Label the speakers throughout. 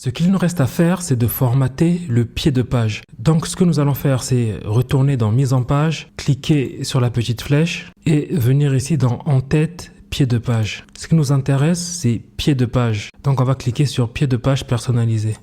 Speaker 1: Ce qu'il nous reste à faire, c'est de formater le pied de page. Donc ce que nous allons faire, c'est retourner dans mise en page, cliquer sur la petite flèche et venir ici dans en tête, pied de page. Ce qui nous intéresse, c'est pied de page. Donc on va cliquer sur pied de page personnalisé.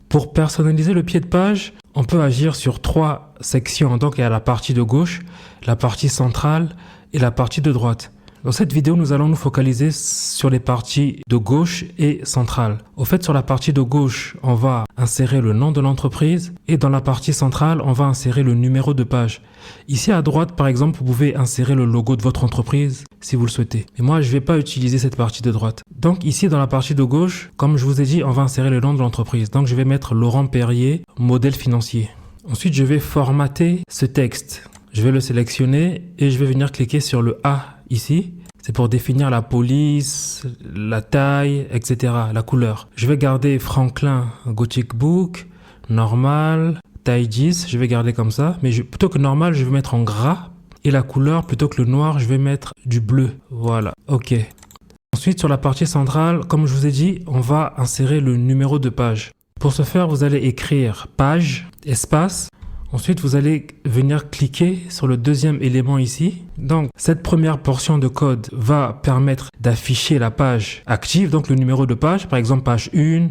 Speaker 1: Pour personnaliser le pied de page, on peut agir sur 3 sections. Donc il y a la partie de gauche, la partie centrale et la partie de droite. Dans cette vidéo, nous allons nous focaliser sur les parties de gauche et centrale. Au fait, sur la partie de gauche, on va insérer le nom de l'entreprise et dans la partie centrale, on va insérer le numéro de page. Ici à droite, par exemple, vous pouvez insérer le logo de votre entreprise si vous le souhaitez. Et moi, je ne vais pas utiliser cette partie de droite. Donc ici, dans la partie de gauche, comme je vous ai dit, on va insérer le nom de l'entreprise. Donc je vais mettre Laurent Perrier, modèle financier. Ensuite, je vais formater ce texte. Je vais le sélectionner et je vais venir cliquer sur le A ici. C'est pour définir la police, la taille, etc., la couleur. Je vais garder Franklin Gothic Book, normal, taille 10, je vais garder comme ça. Mais plutôt que normal, je vais mettre en gras. Et la couleur, plutôt que le noir, je vais mettre du bleu. Voilà, ok. Ensuite, sur la partie centrale, comme je vous ai dit, on va insérer le numéro de page. Pour ce faire, vous allez écrire page, espace. Ensuite, vous allez venir cliquer sur le deuxième élément ici. Donc, cette première portion de code va permettre d'afficher la page active, donc le numéro de page, par exemple page 1,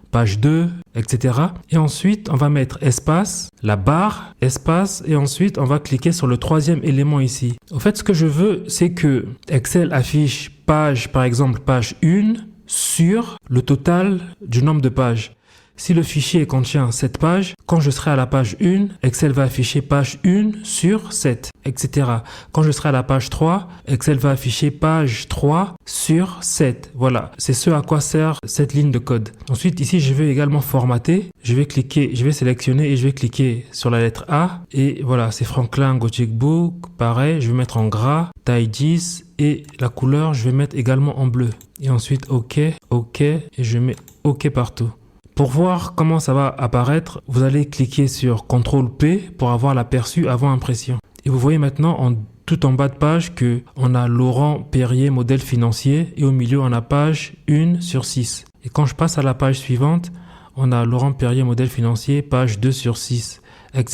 Speaker 1: page 2, etc. Et ensuite, on va mettre espace, la barre, espace, et ensuite, on va cliquer sur le troisième élément ici. Au fait, ce que je veux, c'est que Excel affiche page, par exemple, page 1 sur le total du nombre de pages. Si le fichier contient 7 pages, quand je serai à la page 1, Excel va afficher page 1 sur 7, etc. Quand je serai à la page 3, Excel va afficher page 3 sur 7. Voilà, c'est ce à quoi sert cette ligne de code. Ensuite, ici, je vais également formater. Je vais sélectionner et je vais cliquer sur la lettre A. Et voilà, c'est Franklin Gothic Book. Pareil, je vais mettre en gras, taille 10 et la couleur, je vais mettre également en bleu. Et ensuite, OK, OK, et je mets OK partout. Pour voir comment ça va apparaître, vous allez cliquer sur CTRL P pour avoir l'aperçu avant impression. Et vous voyez maintenant tout en bas de page que on a Laurent Perrier, modèle financier, et au milieu on a page 1 sur 6. Et quand je passe à la page suivante, on a Laurent Perrier, modèle financier, page 2 sur 6.